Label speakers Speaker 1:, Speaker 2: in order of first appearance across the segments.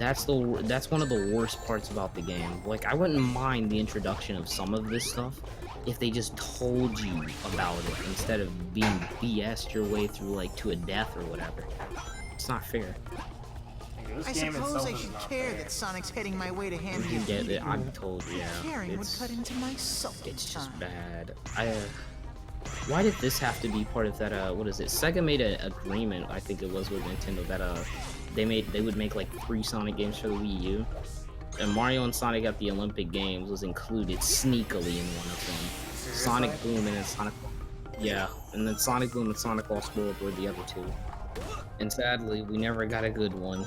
Speaker 1: That's one of the worst parts about the game. Like, I wouldn't mind the introduction of some of this stuff if they just told you about it instead of being BS'd your way through, like, to a death or whatever. It's not fair.
Speaker 2: I suppose I should care that Sonic's heading my way to hand me a
Speaker 1: Get
Speaker 2: beating.
Speaker 1: it? I'm told, yeah.
Speaker 2: Caring would cut into my soul.
Speaker 1: It's just bad. Why did this have to be part of that? What is it? Sega made an agreement, I think it was, with Nintendo that they would make like 3 Sonic games for the Wii U, and Mario and Sonic at the Olympic Games was included sneakily in one of them. Sonic Boom and then Sonic, yeah, and then Sonic Boom and Sonic Lost World were the other 2. And sadly, we never got a good one.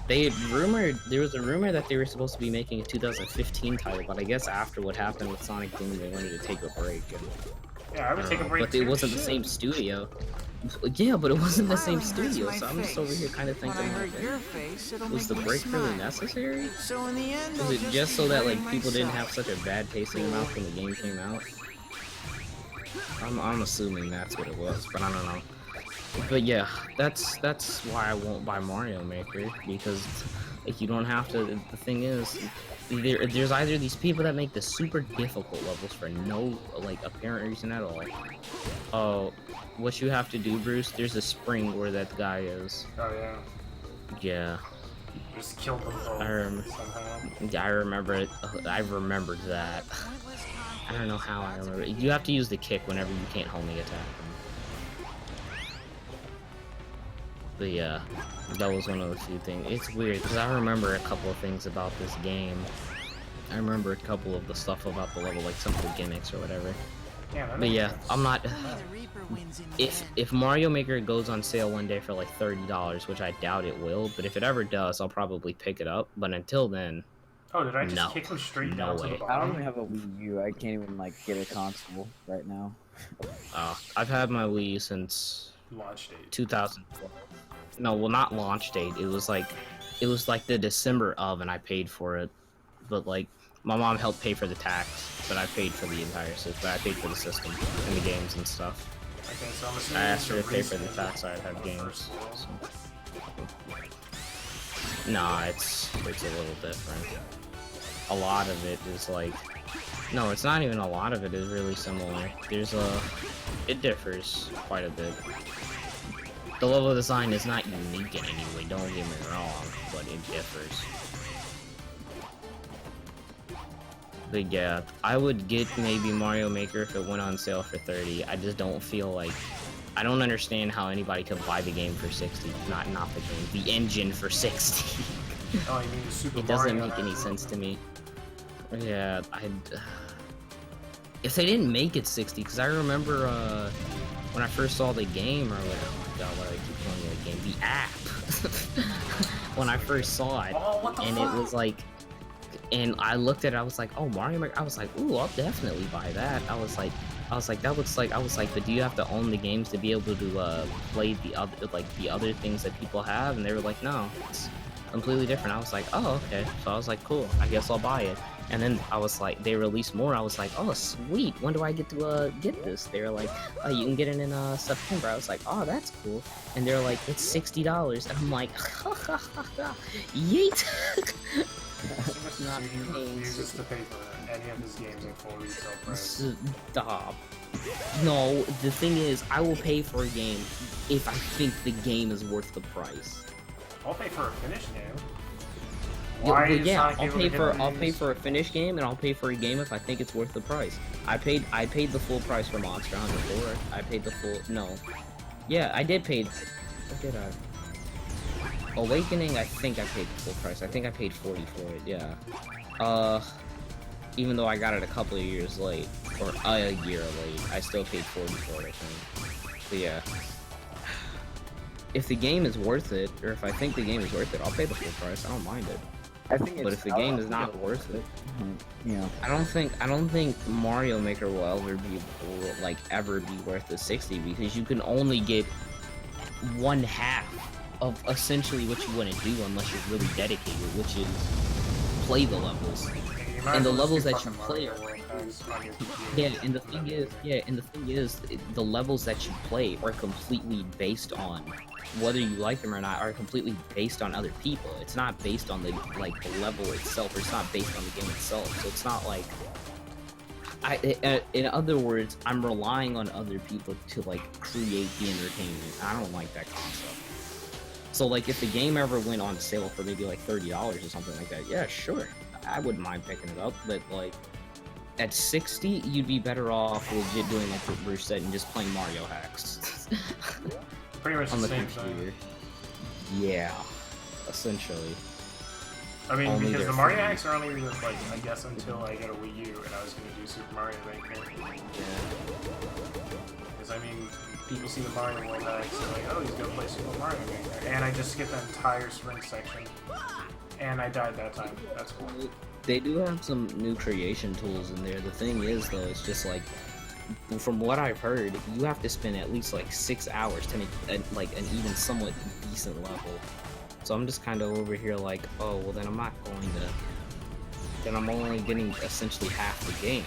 Speaker 1: There was a rumor that they were supposed to be making a 2015 title, but I guess after what happened with Sonic Boom, they wanted to take a break. And,
Speaker 3: yeah, I would take a break.
Speaker 1: But it wasn't the same studio. Yeah, but it wasn't the same studio, so I'm just over here kind of thinking, was the break really necessary?
Speaker 2: So in the end,
Speaker 1: was it just so that like people didn't have such a bad taste in their mouth when the game came out? I'm assuming that's what it was, but I don't know. But yeah, that's why I won't buy Mario Maker, because like you don't have to. The thing is, there's either these people that make the super difficult levels for no like apparent reason at all. What you have to do, Bruce? There's a spring where that guy is.
Speaker 3: Oh yeah.
Speaker 1: Yeah.
Speaker 3: Just killed them both somehow.
Speaker 1: I remember it. I remembered that. I don't know how I remember it. You have to use the kick whenever you can't homing attack them. But yeah, that was one of the few things. It's weird, because I remember a couple of things about this game. I remember a couple of the stuff about the level, like some of the gimmicks or whatever.
Speaker 3: Yeah,
Speaker 1: but yeah, I'm not... If Mario Maker goes on sale one day for like $30, which I doubt it will, but if it ever does, I'll probably pick it up. But until then...
Speaker 3: Oh, did I just kick him straight down to the bottom?
Speaker 4: I don't even have a Wii U. I can't even like get a console right now.
Speaker 1: I've had my Wii since...
Speaker 3: Launch date.
Speaker 1: 2012. No, well, not launch date. It was like the December of, and I paid for it. But like, my mom helped pay for the tax, but I paid for the entire system. But I paid for the system and the games and stuff.
Speaker 3: Okay, so I'm assuming
Speaker 1: I asked her to pay for the tax, so I'd have games. So. Nah, it's a little different. A lot of it is like, no, it's not even a lot of it is really similar. It differs quite a bit. The level design is not unique in any way, don't get me wrong, but it differs. But yeah, I would get maybe Mario Maker if it went on sale for $30. I just don't feel like... I don't understand how anybody could buy the game for $60. Not the game, the engine for $60.
Speaker 3: Oh, you mean the Super
Speaker 1: It doesn't
Speaker 3: Mario
Speaker 1: make any sense to me. Yeah, if they didn't make it 60, because I remember when I first saw the game, or like, oh my god, what do I keep calling it, the game? The app. When I first saw it, and it was like, and I looked at it, I was like, oh, Mario Maker. I was like, ooh, I'll definitely buy that. I was like, that looks like. I was like, but do you have to own the games to be able to play the other things that people have? And they were like, no, it's completely different. I was like, oh, okay. So I was like, cool, I guess I'll buy it. And then I was like, they released more. I was like, oh, sweet. When do I get to get this? They were like, oh, you can get it in September. I was like, oh, that's cool. And they're like, it's $60. And I'm like, yeet.
Speaker 3: Not uses to pay for any of his games in full retail price.
Speaker 1: Stop. No, the thing is, I will pay for a game if I think the game is worth the price.
Speaker 3: I'll pay for a finished game.
Speaker 1: Yeah, I'll pay for a finished game, and I'll pay for a game if I think it's worth the price. I paid the full price for Monster Hunter 4. I paid the full... No. Yeah, I did pay... What did I... Awakening, I think I paid the full price. I think I paid $40 for it, yeah. Even though I got it a couple of years late, or a year late, I still paid $40 for it, I think. But yeah. If the game is worth it, or if I think the game is worth it, I'll pay the full price. I don't mind it. But if the game is not worth it,
Speaker 4: yeah,
Speaker 1: I don't think Mario Maker will ever be worth the $60, because you can only get one half of essentially what you want to do unless you're really dedicated, which is play the levels. And the levels that you play are and the thing is, the levels that you play are completely based on whether you like them or not, are completely based on other people. It's not based on the level itself, or it's not based on the game itself. So it's not like in other words, I'm relying on other people to like create the entertainment. I don't like that concept. So like if the game ever went on sale for maybe like $30 or something like that, yeah, sure, I wouldn't mind picking it up. But like at 60, you'd be better off legit doing like what Bruce said and just playing Mario Hex.
Speaker 3: Pretty much
Speaker 1: on the
Speaker 3: same
Speaker 1: computer.
Speaker 3: thing.
Speaker 1: Yeah, essentially.
Speaker 3: I mean,
Speaker 1: Only
Speaker 3: because
Speaker 1: they're
Speaker 3: the Mario
Speaker 1: free.
Speaker 3: Hacks are only like, I guess until I get a Wii U and I was gonna do Super Mario Maker. Because I mean, people see the Mario World Hacks and like, oh, he's gonna play Super Mario Maker. And I just skipped the entire spring section. And I died that time. That's cool.
Speaker 1: They do have some new creation tools in there. The thing is, though, it's just like, from what I've heard, you have to spend at least like 6 hours to make like an even somewhat decent level. So I'm just kind of over here like, oh, well then I'm not going to, then I'm only getting essentially half the game,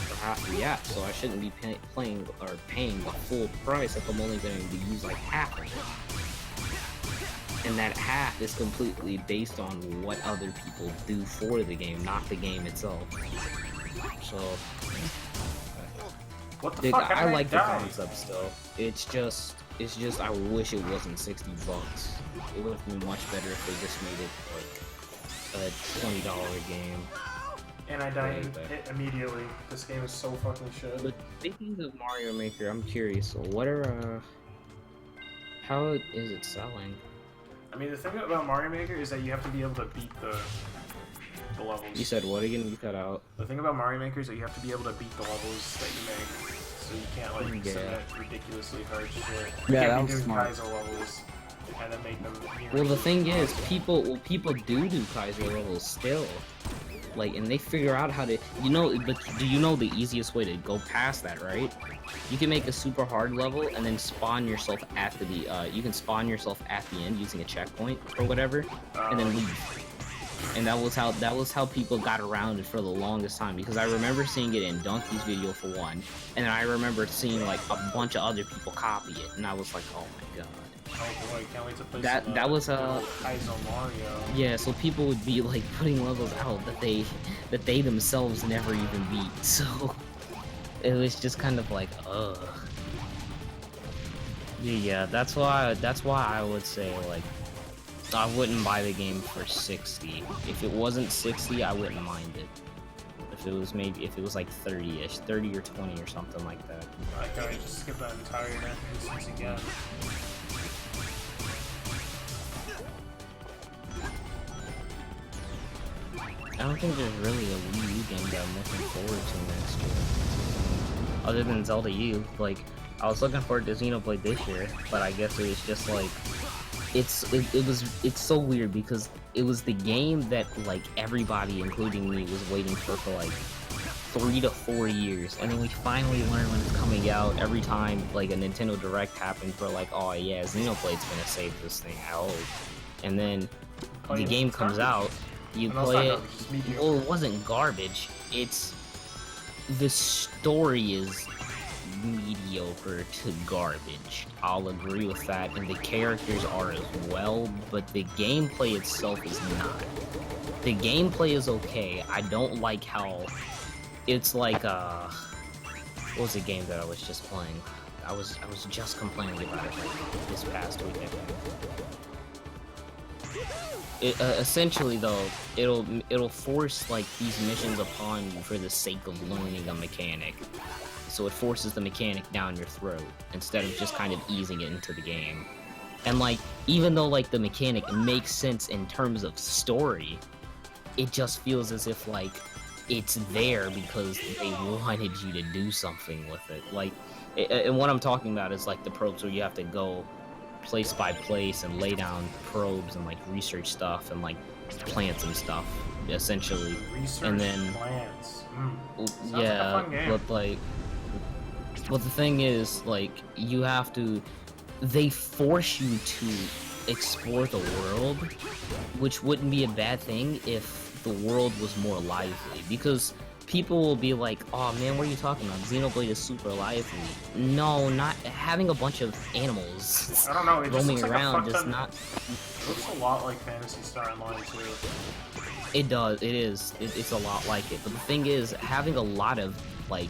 Speaker 1: or half the app, so I shouldn't be paying the full price if I'm only going to use like half of it. And that half is completely based on what other people do for the game, not the game itself. So,
Speaker 3: What the
Speaker 1: dude,
Speaker 3: fuck?
Speaker 1: I like the
Speaker 3: die?
Speaker 1: concept still. It's just I wish it wasn't $60. It would have been much better if they just made it like a $20 game.
Speaker 3: And I died immediately. This game is so fucking shit.
Speaker 1: But speaking of Mario Maker, I'm curious. What are how is it selling?
Speaker 3: I mean, the thing about Mario Maker is that you have to be able to beat the levels.
Speaker 1: You said what again? You cut out.
Speaker 3: The thing about Mario Maker is that you have to be able to beat the levels that you make. So you can't like submit ridiculously hard shit. You can't be doing Kaiser levels and then make them.
Speaker 1: Well, the thing is, people do Kaiser levels still. Like, and they figure out how to, but do you know the easiest way to go past that, right? You can make a super hard level and then spawn yourself after the, you can spawn yourself at the end using a checkpoint or whatever, and then leave. And that was how people got around it for the longest time, because I remember seeing it in Donkey's video for one, and then I remember seeing like a bunch of other people copy it, and I was like, oh my god.
Speaker 3: Oh boy, can't wait to play
Speaker 1: that was
Speaker 3: Kaiser Mario.
Speaker 1: Yeah, so people would be like putting levels out that they themselves never even beat. So it was just kind of like, ugh. Yeah, that's why I would say like I wouldn't buy the game for 60. If it wasn't 60, I wouldn't mind it. If it was like 30-ish, 30 or 20 or something like that.
Speaker 3: I gotta just skip that entire instance again.
Speaker 1: I don't think there's really a Wii U game that I'm looking forward to next year. Other than Zelda U. Like, I was looking forward to Xenoblade this year, but I guess it was just like, it's so weird because it was the game that like everybody, including me, was waiting for like 3 to 4 years, and then we finally learn when it's coming out. Every time like a Nintendo Direct happens, we're like, oh yeah, Xenoblade's gonna save this thing out, and then the game comes out. You play it. Well, it wasn't garbage. The story is mediocre to garbage. I'll agree with that, and the characters are as well, but the gameplay itself is not. The gameplay is okay. I don't like how it's like what was the game that I was just playing? I was just complaining about it like this past week, I think. Essentially though, it'll force like these missions upon you for the sake of learning a mechanic. So it forces the mechanic down your throat instead of just kind of easing it into the game. And like, even though like the mechanic makes sense in terms of story, it just feels as if like it's there because they wanted you to do something with it. Like, and what I'm talking about is like the probes where you have to go place by place and lay down probes and like research stuff and like plant some stuff essentially.
Speaker 3: Research
Speaker 1: and then
Speaker 3: plants.
Speaker 1: Yeah,
Speaker 3: like a fun game.
Speaker 1: but the thing is, like, you have to, they force you to explore the world, which wouldn't be a bad thing if the world was more lively, because people will be like, oh man, what are you talking about? Xenoblade is super lively. No, not having a bunch of animals
Speaker 3: I don't know, it
Speaker 1: roaming
Speaker 3: just
Speaker 1: around
Speaker 3: like
Speaker 1: does not.
Speaker 3: It looks a lot like Phantasy Star Online too.
Speaker 1: It does. It is. It's a lot like it. But the thing is, having a lot of like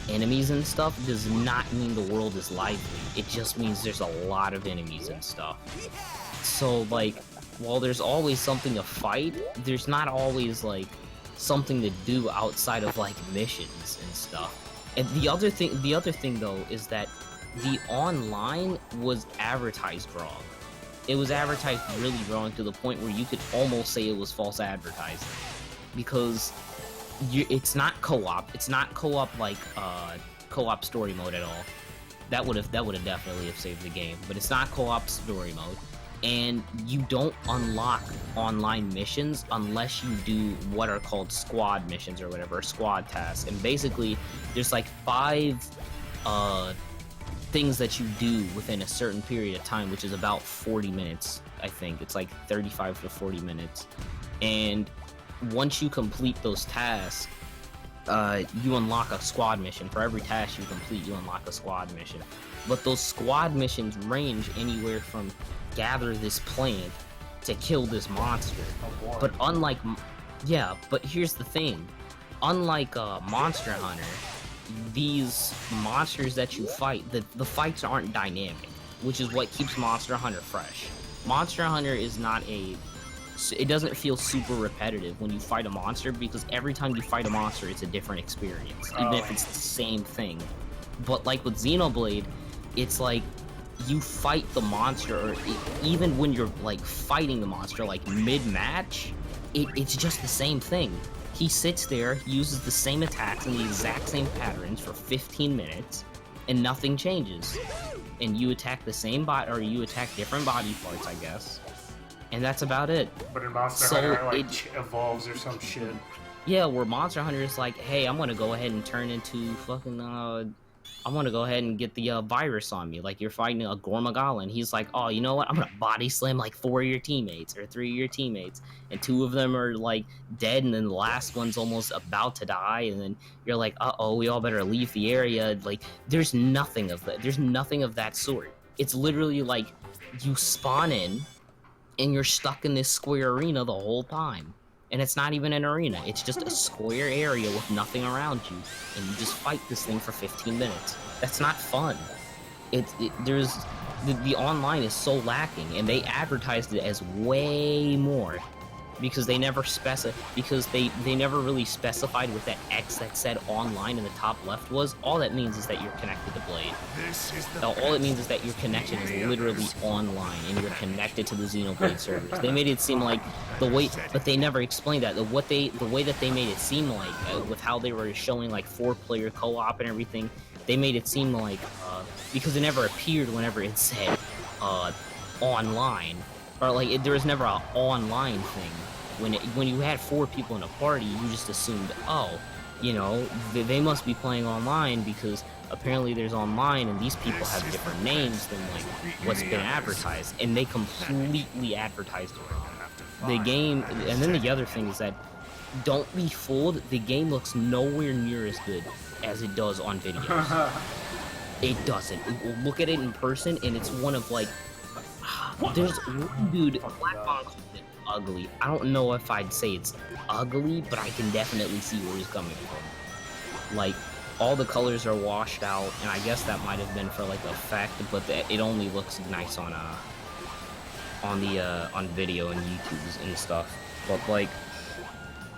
Speaker 1: enemies and stuff does not mean the world is lively. It just means there's a lot of enemies and stuff. So like, while there's always something to fight, there's not always like something to do outside of like missions and stuff. And the other thing though is that the online was advertised wrong. It was advertised really wrong to the point where you could almost say it was false advertising, because it's not co-op. It's not co-op like co-op story mode at all. That would have definitely have saved the game. But it's not co-op story mode, and you don't unlock online missions unless you do what are called squad missions or whatever, squad tasks. And basically, there's like 5 things that you do within a certain period of time, which is about 40 minutes, I think. It's like 35 to 40 minutes. And once you complete those tasks, you unlock a squad mission. For every task you complete, you unlock a squad mission. But those squad missions range anywhere from gather this plant to kill this monster. But unlike... Yeah, but here's the thing. Unlike Monster Hunter, these monsters that you fight, the fights aren't dynamic, which is what keeps Monster Hunter fresh. Monster Hunter is not a... It doesn't feel super repetitive when you fight a monster, because every time you fight a monster, it's a different experience, even if it's the same thing. But like with Xenoblade, it's like you fight the monster, or even when you're like fighting the monster, like mid-match, it's just the same thing. He sits there, he uses the same attacks and the exact same patterns for 15 minutes, and nothing changes. And you attack the same or you attack different body parts, I guess. And that's about it.
Speaker 3: But in Monster Hunter, like, it evolves or some shit.
Speaker 1: Yeah, where Monster Hunter is like, hey, I'm gonna go ahead and turn into fucking, I'm gonna go ahead and get the virus on me. Like, you're fighting a Gormagala, and he's like, oh, you know what? I'm gonna body slam like 4 of your teammates, or 3 of your teammates, and 2 of them are like dead, and then the last one's almost about to die, and then you're like, uh-oh, we all better leave the area. Like, there's nothing of that. There's nothing of that sort. It's literally like, you spawn in, and you're stuck in this square arena the whole time. And it's not even an arena, it's just a square area with nothing around you, and you just fight this thing for 15 minutes. That's not fun. The online is so lacking, and they advertised it as way more, because they never they never really specified what that X that said online in the top left was. All that means is that you're connected to Blade. All it means is that your connection is literally online, and you're connected to the Xenoblade servers. They made it seem like but they never explained that. The way that they made it seem like, with how they were showing like 4-player co-op and everything, they made it seem like, because it never appeared whenever it said online, or like there was never an online thing. When you had 4 people in a party, you just assumed, oh, you know, they must be playing online, because apparently there's online and these people have different names than like what's been advertised, and they completely advertised it wrong. The game, and then the other thing is that, don't be fooled, the game looks nowhere near as good as it does on videos. It doesn't. Look at it in person, and it's one of like, there's one dude, Black Bomb called it ugly. I don't know if I'd say it's ugly, but I can definitely see where he's coming from. Like, all the colors are washed out, and I guess that might have been for like effect, but it only looks nice on video and YouTube and stuff. But like,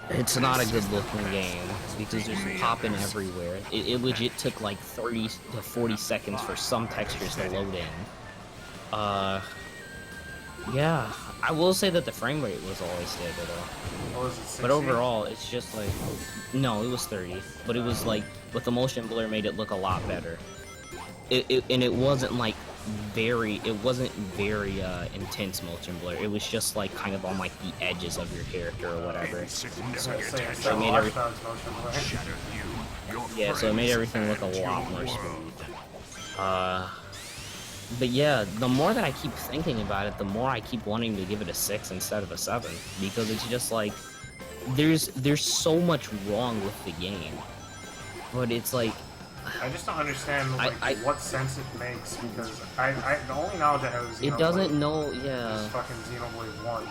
Speaker 1: it's not a good looking game, because there's popping everywhere. It legit took like 30 to 40 seconds for some textures to load in. Yeah, I will say that the frame rate was always stable though. But overall, it's just like, no, it was 30, but it was like, with the motion blur made it look a lot better. And it wasn't like very intense motion blur. It was just like kind of on like the edges of your character or whatever. So it made everything, yeah, so it made everything look a lot more smooth. But yeah, the more that I keep thinking about it, the more I keep wanting to give it a 6 instead of a 7, because it's just like, there's so much wrong with the game, but it's like
Speaker 3: I just don't understand like what sense it makes because I the only knowledge I have is
Speaker 1: it doesn't know
Speaker 3: is fucking Xenoblade 1.